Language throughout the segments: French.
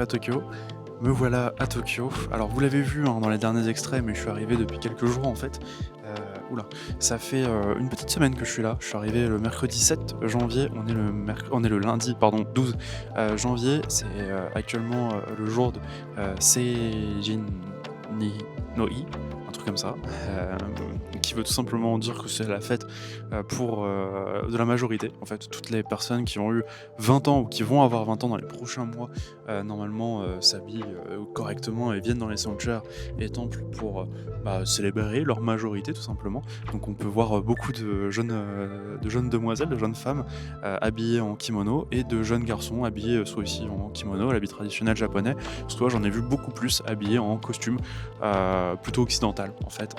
Tokyo. Me voilà à Tokyo. Alors vous l'avez vu hein, dans les derniers extraits, mais je suis arrivé depuis quelques jours en fait. Oula, ça fait une petite semaine que je suis là. Je suis arrivé le mercredi 7 janvier. On est le lundi, pardon, 12 janvier. C'est actuellement le jour de Seijin no I, un truc comme ça, qui veut tout simplement dire que c'est la fête pour de la majorité. En fait, toutes les personnes qui ont eu 20 ans ou qui vont avoir 20 ans dans les prochains mois, normalement, s'habillent correctement et viennent dans les sanctuaires et temples pour célébrer leur majorité, tout simplement. Donc, on peut voir beaucoup de jeunes demoiselles, de jeunes femmes habillées en kimono et de jeunes garçons habillés soit aussi en kimono, l'habit traditionnel japonais, soit j'en ai vu beaucoup plus habillés en costume plutôt occidental en fait.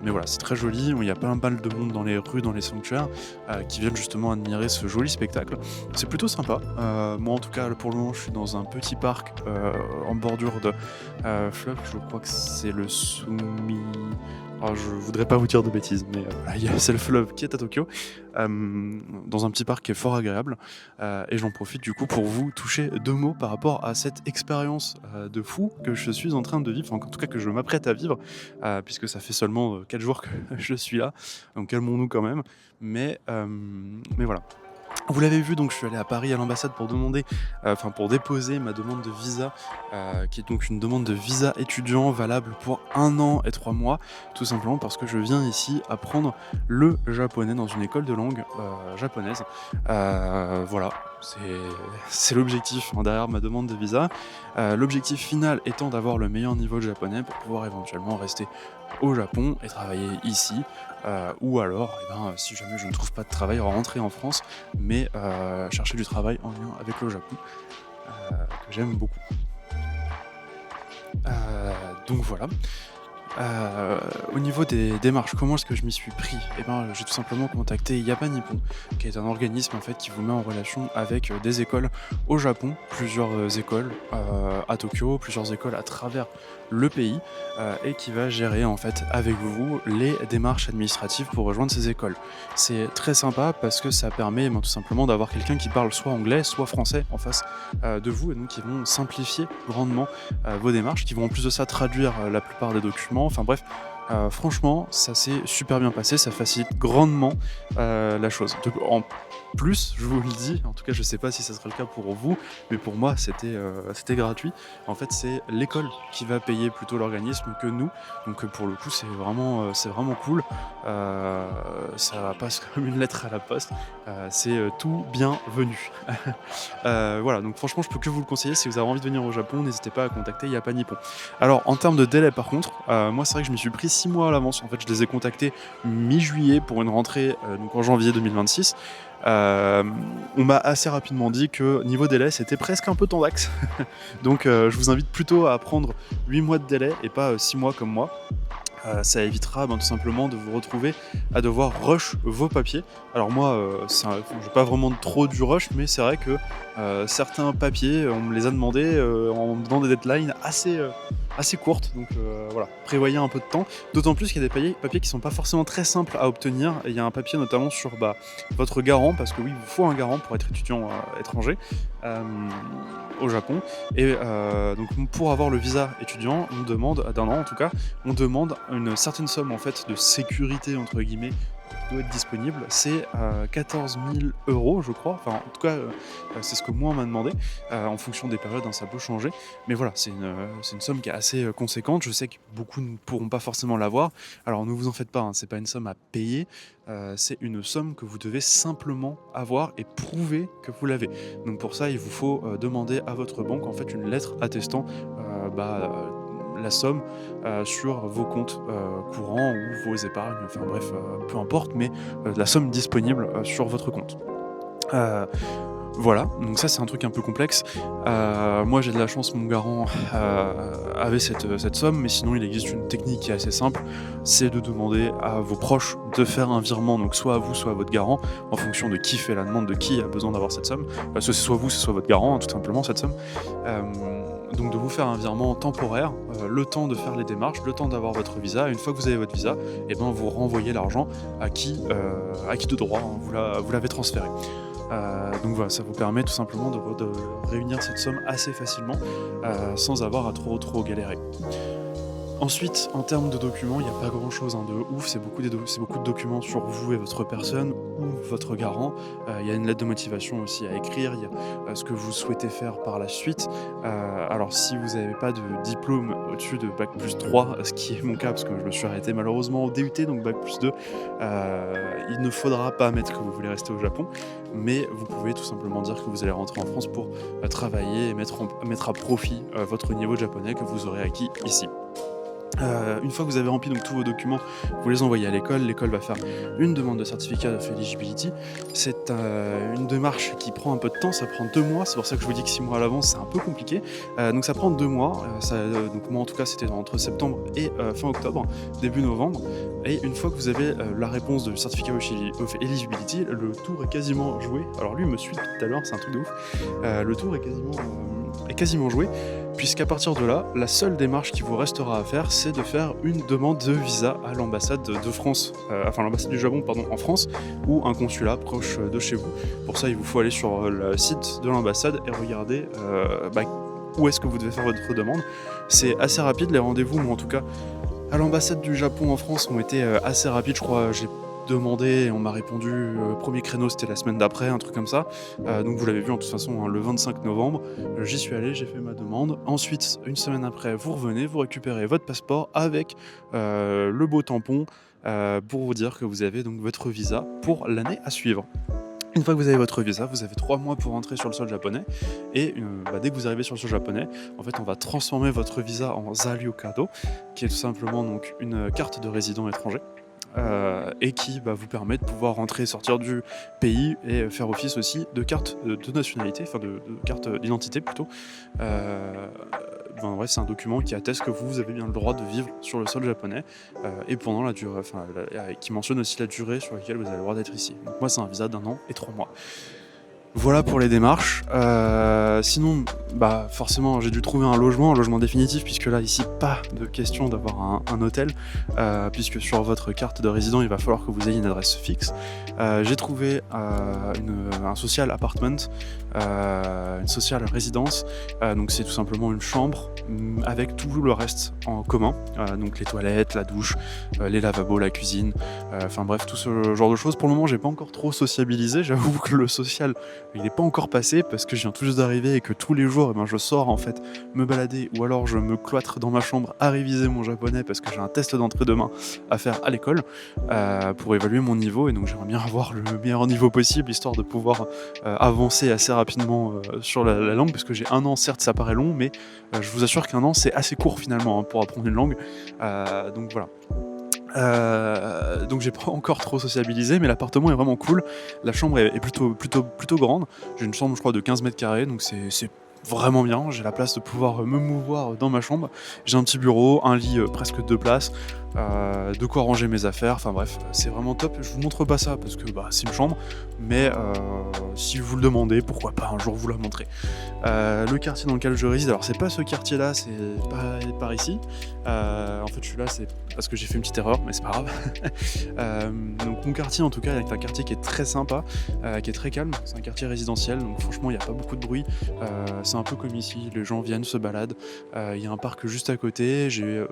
Mais voilà, c'est très joli. Il y a pas mal de monde dans les rues, dans les sanctuaires, qui viennent justement admirer ce joli spectacle. C'est plutôt sympa. Moi, en tout cas, pour le moment, je suis dans un petit parc en bordure de fleuve. Je crois que c'est le Sumi. Alors, je voudrais pas vous dire de bêtises, mais c'est le fleuve qui est à Tokyo, dans un petit parc qui est fort agréable. Et j'en profite du coup pour vous toucher 2 mots par rapport à cette expérience de fou que je suis en train de vivre, enfin, en tout cas que je m'apprête à vivre, puisque ça fait seulement 4 jours que je suis là, donc calmons-nous quand même. Mais voilà. Vous l'avez vu, donc je suis allé à Paris à l'ambassade pour pour déposer ma demande de visa, qui est donc une demande de visa étudiant valable pour 1 an et 3 mois, tout simplement parce que je viens ici apprendre le japonais dans une école de langue japonaise. Voilà, c'est l'objectif hein, derrière ma demande de visa. L'objectif final étant d'avoir le meilleur niveau de japonais pour pouvoir éventuellement rester au Japon et travailler ici. Ou alors, si jamais je ne trouve pas de travail, rentrer en France, mais chercher du travail en lien avec le Japon, que j'aime beaucoup. Donc voilà. Au niveau des démarches, comment est-ce que je m'y suis pris? J'ai tout simplement contacté Yapan Nippon, qui est un organisme en fait qui vous met en relation avec des écoles au Japon, plusieurs écoles à Tokyo, plusieurs écoles à travers le pays, et qui va gérer en fait avec vous les démarches administratives pour rejoindre ces écoles. C'est très sympa parce que ça permet tout simplement d'avoir quelqu'un qui parle soit anglais, soit français en face de vous, et donc qui vont simplifier grandement vos démarches, qui vont en plus de ça traduire la plupart des documents. Enfin bref, franchement, ça s'est super bien passé, ça facilite grandement la chose. En plus, je vous le dis, en tout cas je sais pas si ça sera le cas pour vous, mais pour moi c'était gratuit. En fait, c'est l'école qui va payer plutôt l'organisme que nous, donc pour le coup c'est vraiment cool. Ça passe comme une lettre à la poste, c'est tout bienvenu. Voilà, donc franchement je peux que vous le conseiller. Si vous avez envie de venir au Japon, n'hésitez pas à contacter Yapan Nippon. Alors en termes de délai par contre, moi c'est vrai que je m'y suis pris 6 mois à l'avance. En fait, je les ai contactés mi-juillet pour une rentrée donc en janvier 2026. On m'a assez rapidement dit que niveau délai c'était presque un peu tendax. Donc je vous invite plutôt à prendre 8 mois de délai et pas 6 mois comme moi. Ça évitera tout simplement de vous retrouver à devoir rush vos papiers. Alors moi, j'ai pas vraiment trop du rush, mais c'est vrai que certains papiers, on me les a demandés en me donnant des deadlines assez courtes. Donc voilà, prévoyez un peu de temps. D'autant plus qu'il y a des papiers qui sont pas forcément très simples à obtenir. Et il y a un papier notamment sur votre garant, parce que oui, il vous faut un garant pour être étudiant étranger au Japon. Et donc pour avoir le visa étudiant, on demande, d'un an en tout cas, on demande une certaine somme en fait de sécurité entre guillemets qui doit être disponible. C'est 14 000 €, je crois. Enfin, en tout cas, c'est ce que moi on m'a demandé. En fonction des périodes, ça peut changer. Mais voilà, c'est une somme qui est assez conséquente. Je sais que beaucoup ne pourront pas forcément l'avoir. Alors ne vous en faites pas, c'est pas une somme à payer. C'est une somme que vous devez simplement avoir et prouver que vous l'avez. Donc pour ça, il vous faut demander à votre banque en fait une lettre attestant la somme sur vos comptes courants ou vos épargnes, enfin bref, peu importe, mais la somme disponible sur votre compte. Voilà, donc ça c'est un truc un peu complexe. Moi j'ai de la chance, mon garant avait cette somme, mais sinon il existe une technique qui est assez simple, c'est de demander à vos proches de faire un virement, donc soit à vous, soit à votre garant, en fonction de qui fait la demande, de qui a besoin d'avoir cette somme. Parce que c'est soit vous, c'est soit votre garant, tout simplement, cette somme. Donc de vous faire un virement temporaire, le temps de faire les démarches, le temps d'avoir votre visa. Une fois que vous avez votre visa, vous renvoyez l'argent à qui de droit vous l'avez transféré. Donc voilà, ça vous permet tout simplement de réunir cette somme assez facilement, sans avoir à trop galérer. Ensuite, en termes de documents, il n'y a pas grand-chose, hein, de ouf, c'est beaucoup de documents sur vous et votre personne ou votre garant. Il y a une lettre de motivation aussi à écrire, il y a, ce que vous souhaitez faire par la suite. Alors si vous n'avez pas de diplôme au-dessus de bac+3, ce qui est mon cas parce que je me suis arrêté malheureusement au DUT, donc bac+2, il ne faudra pas mettre que vous voulez rester au Japon, mais vous pouvez tout simplement dire que vous allez rentrer en France pour, travailler et mettre à profit, votre niveau de japonais que vous aurez acquis ici. Une fois que vous avez rempli donc tous vos documents, vous les envoyez à l'école. L'école va faire une demande de certificat of eligibility. C'est une démarche qui prend un peu de temps, ça prend 2 mois. C'est pour ça que je vous dis que 6 mois à l'avance, c'est un peu compliqué. Donc ça prend 2 mois. Donc moi en tout cas, c'était entre septembre et fin octobre, début novembre. Et une fois que vous avez la réponse de certificat of eligibility, le tour est quasiment joué. Alors lui il me suit tout à l'heure, c'est un truc de ouf. Le tour est quasiment joué. Puisqu'à partir de là, la seule démarche qui vous restera à faire, c'est de faire une demande de visa à l'ambassade de France, enfin l'ambassade du Japon, pardon, en France, ou un consulat proche de chez vous. Pour ça, il vous faut aller sur le site de l'ambassade et regarder où est-ce que vous devez faire votre demande. C'est assez rapide, les rendez-vous, moi en tout cas, à l'ambassade du Japon en France ont été assez rapides, je crois. J'ai demandé et on m'a répondu, premier créneau c'était la semaine d'après, un truc comme ça. Donc vous l'avez vu en toute façon, hein, le 25 novembre, j'y suis allé, j'ai fait ma demande. Ensuite, une semaine après, vous revenez, vous récupérez votre passeport avec le beau tampon pour vous dire que vous avez donc votre visa pour l'année à suivre. Une fois que vous avez votre visa, vous avez 3 mois pour rentrer sur le sol japonais et dès que vous arrivez sur le sol japonais, en fait on va transformer votre visa en Zaryokado, qui est tout simplement donc une carte de résident étranger. Et qui vous permet de pouvoir rentrer et sortir du pays et faire office aussi de carte de nationalité, enfin de carte d'identité plutôt. Bref, c'est un document qui atteste que vous avez bien le droit de vivre sur le sol japonais et pendant la durée, qui mentionne aussi la durée sur laquelle vous avez le droit d'être ici. Donc moi c'est un visa d'1 an et 3 mois. Voilà pour les démarches. Sinon, forcément, j'ai dû trouver un logement définitif, puisque là, ici, pas de question d'avoir un hôtel, puisque sur votre carte de résident, il va falloir que vous ayez une adresse fixe. J'ai trouvé un social apartment, une social résidence. Donc c'est tout simplement une chambre avec tout le reste en commun. Donc les toilettes, la douche, les lavabos, la cuisine, enfin bref, tout ce genre de choses. Pour le moment, j'ai pas encore trop sociabilisé. J'avoue que le social, il n'est pas encore passé parce que je viens tout juste d'arriver et que tous les jours je sors en fait me balader, ou alors je me cloître dans ma chambre à réviser mon japonais parce que j'ai un test d'entrée demain à faire à l'école pour évaluer mon niveau, et donc j'aimerais bien avoir le meilleur niveau possible histoire de pouvoir avancer assez rapidement sur la langue, parce que j'ai 1 an, certes ça paraît long, mais je vous assure qu'1 an c'est assez court finalement pour apprendre une langue, donc voilà. Donc j'ai pas encore trop sociabilisé, mais l'appartement est vraiment cool. La chambre est plutôt grande. J'ai une chambre, je crois, de 15 mètres carrés, donc c'est vraiment bien. J'ai la place de pouvoir me mouvoir dans ma chambre. J'ai un petit bureau, un lit presque 2 places, de quoi ranger mes affaires. Enfin bref, c'est vraiment top. Je vous montre pas ça parce que c'est une chambre, mais si vous le demandez, pourquoi pas un jour vous la montrer. Le quartier dans lequel je réside, alors c'est pas ce quartier-là, c'est pas par ici. En fait, je suis là, c'est parce que j'ai fait une petite erreur, mais c'est pas grave. Donc mon quartier, en tout cas, est un quartier qui est très sympa, qui est très calme. C'est un quartier résidentiel, donc franchement, il n'y a pas beaucoup de bruit. C'est un peu comme ici, les gens viennent, se baladent. Il y a un parc juste à côté. J'ai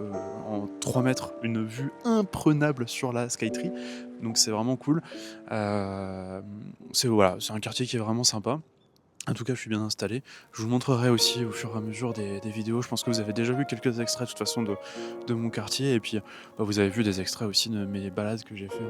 en 3 mètres une vue imprenable sur la Skytree, donc c'est vraiment cool. C'est un quartier qui est vraiment sympa. En tout cas, je suis bien installé. Je vous montrerai aussi au fur et à mesure des vidéos. Je pense que vous avez déjà vu quelques extraits de toute façon de mon quartier. Et puis, vous avez vu des extraits aussi de mes balades que j'ai fait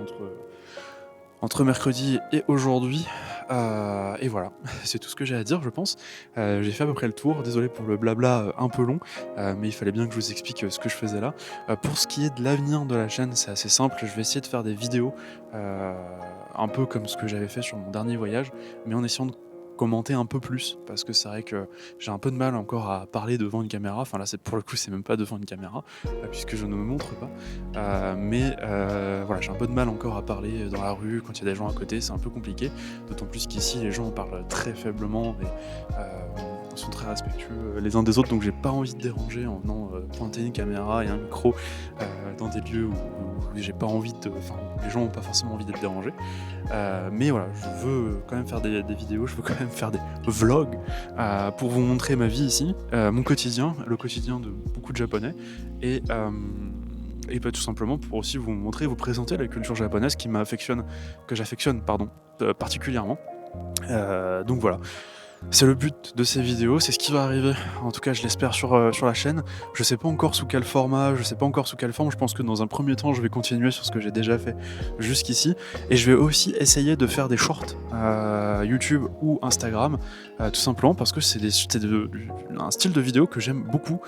entre mercredi et aujourd'hui. Et voilà, c'est tout ce que j'ai à dire, je pense. J'ai fait à peu près le tour. Désolé pour le blabla un peu long, mais il fallait bien que je vous explique ce que je faisais là. Pour ce qui est de l'avenir de la chaîne, c'est assez simple. Je vais essayer de faire des vidéos un peu comme ce que j'avais fait sur mon dernier voyage, mais en essayant de commenter un peu plus, parce que c'est vrai que j'ai un peu de mal encore à parler devant une caméra. Enfin là, pour le coup, c'est même pas devant une caméra, puisque je ne me montre pas. Mais j'ai un peu de mal encore à parler dans la rue quand il y a des gens à côté. C'est un peu compliqué, d'autant plus qu'ici les gens parlent très faiblement. sont très respectueux, les uns des autres, donc j'ai pas envie de déranger en venant, pointer une caméra et un micro, dans des lieux où j'ai pas envie de enfin, où les gens ont pas forcément envie d'être dérangés. Mais voilà, je veux quand même faire des vidéos, je veux quand même faire des vlogs, pour vous montrer ma vie ici, mon quotidien, le quotidien de beaucoup de Japonais et bah, tout simplement pour aussi vous montrer, vous présenter la culture japonaise que j'affectionne pardon, particulièrement. Donc voilà, c'est le but de ces vidéos, c'est ce qui va arriver, en tout cas je l'espère sur la chaîne. Je sais pas encore sous quel format, je sais pas encore sous quelle forme, je pense que dans un premier temps je vais continuer sur ce que j'ai déjà fait jusqu'ici et je vais aussi essayer de faire des shorts, YouTube ou Instagram, tout simplement parce que un style de vidéo que j'aime beaucoup.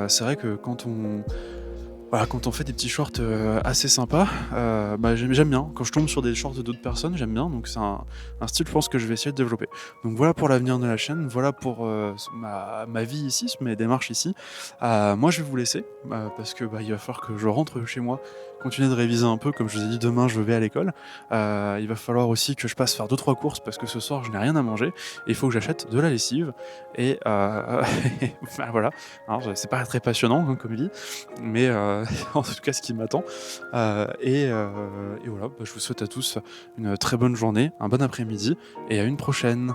C'est vrai que quand on fait des petits shorts, assez sympas, bah, j'aime bien. Quand je tombe sur des shorts d'autres personnes, j'aime bien, donc c'est un style, je pense, que je vais essayer de développer. Donc voilà pour l'avenir de la chaîne, voilà pour, ma vie ici, mes démarches ici. Moi, je vais vous laisser, parce que, bah, il va falloir que je rentre chez moi, continuer de réviser un peu. Comme je vous ai dit, demain, je vais à l'école. Il va falloir aussi que je passe faire 2-3 courses parce que ce soir, je n'ai rien à manger et il faut que j'achète de la lessive et bah, voilà. Alors, c'est pas très passionnant, hein, comme vie, mais en tout cas ce qui m'attend. Et voilà, bah, je vous souhaite à tous une très bonne journée, un bon après-midi et à une prochaine.